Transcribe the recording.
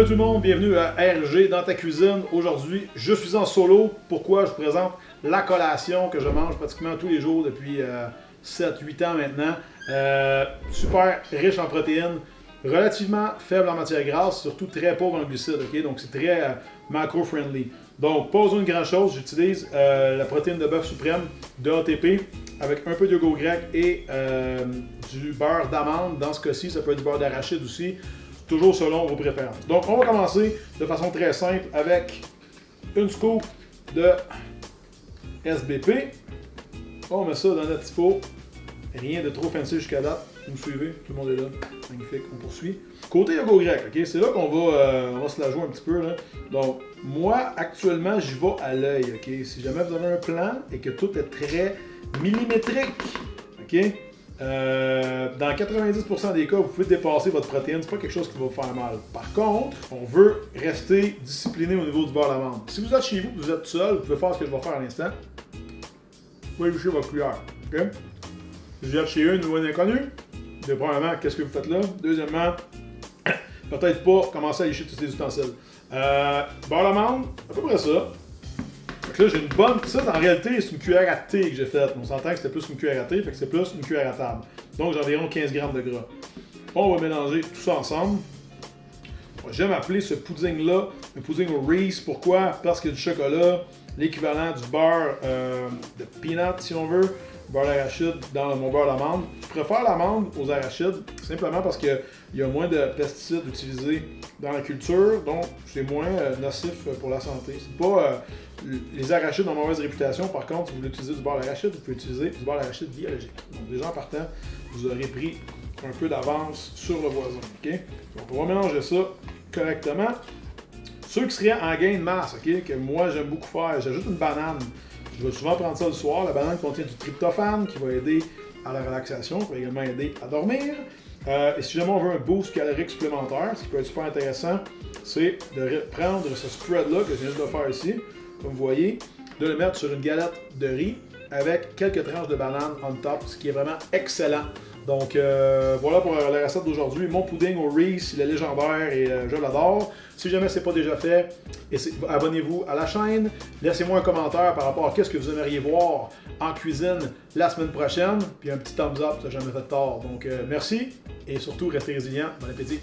tout le monde, bienvenue à RG dans ta cuisine. Aujourd'hui, je suis en solo. Pourquoi? Je vous présente la collation que je mange pratiquement tous les jours depuis 7-8 ans maintenant. Super riche en protéines, relativement faible en matière grasse, surtout très pauvre en glucides. Okay? Donc c'est très macro-friendly. Donc pas besoin de grand chose, j'utilise la protéine de bœuf suprême de ATP avec un peu de yogourt grec et du beurre d'amande. Dans ce cas-ci, ça peut être du beurre d'arachide aussi. Toujours selon vos préférences. Donc, on va commencer de façon très simple avec une scoop de SBP. On met ça dans notre petit pot. Rien de trop fancy jusqu'à date. Vous me suivez? Tout le monde est là. Magnifique. On poursuit. Côté yogourt grec, ok? C'est là qu'on va se la jouer un petit peu. Là. Donc, moi, actuellement, j'y vais à l'œil. Ok? Si jamais vous avez un plan et que tout est très millimétrique, ok? Dans 90% des cas, vous pouvez dépasser votre protéine, c'est pas quelque chose qui va vous faire mal. Par contre, on veut rester discipliné au niveau du beurre d'amande. Si vous êtes chez vous, vous êtes tout seul, vous pouvez faire ce que je vais faire à l'instant. Vous pouvez éplucher votre cuillère. Okay? Si vous êtes chez un nouveau inconnu, premièrement, qu'est-ce que vous faites là? Deuxièmement, peut-être pas commencer à lécher tous les ustensiles. Beurre d'amande, à peu près ça. Là, j'ai une bonne. Ça, en réalité, c'est une cuillère à thé que j'ai faite. On s'entend que c'était plus une cuillère à thé, fait que c'est plus une cuillère à table. Donc, j'ai environ 15 grammes de gras. On va mélanger tout ça ensemble. J'aime appeler ce pudding-là un pudding au Reese. Pourquoi? Parce qu'il y a du chocolat, l'équivalent du beurre de peanut, si on veut, beurre d'arachide dans mon beurre d'amande. Je préfère l'amande aux arachides, simplement parce qu'il y a moins de pesticides utilisés dans la culture, donc c'est moins nocif pour la santé. C'est pas les arachides ont mauvaise réputation. Par contre, si vous voulez utiliser du beurre d'arachide, vous pouvez utiliser du beurre d'arachide biologique. Donc déjà en partant, vous aurez pris un peu d'avance sur le voisin. Okay? Donc on va mélanger ça correctement. Ceux qui seraient en gain de masse, okay, que moi j'aime beaucoup faire, j'ajoute une banane. Je vais souvent prendre ça le soir. La banane contient du tryptophane qui va aider à la relaxation, qui va également aider à dormir. Et si jamais on veut un boost calorique supplémentaire, ce qui peut être super intéressant, c'est de prendre ce spread-là que je viens de faire ici, comme vous voyez, de le mettre sur une galette de riz avec quelques tranches de banane on top, ce qui est vraiment excellent. Donc voilà pour la recette d'aujourd'hui. Mon pudding au Reese, il est légendaire et je l'adore. Si jamais ce n'est pas déjà fait, abonnez-vous à la chaîne. Laissez-moi un commentaire par rapport à ce que vous aimeriez voir en cuisine la semaine prochaine. Puis un petit thumbs up, ça n'a jamais fait de tort. Donc merci et surtout restez résilients. Bon appétit!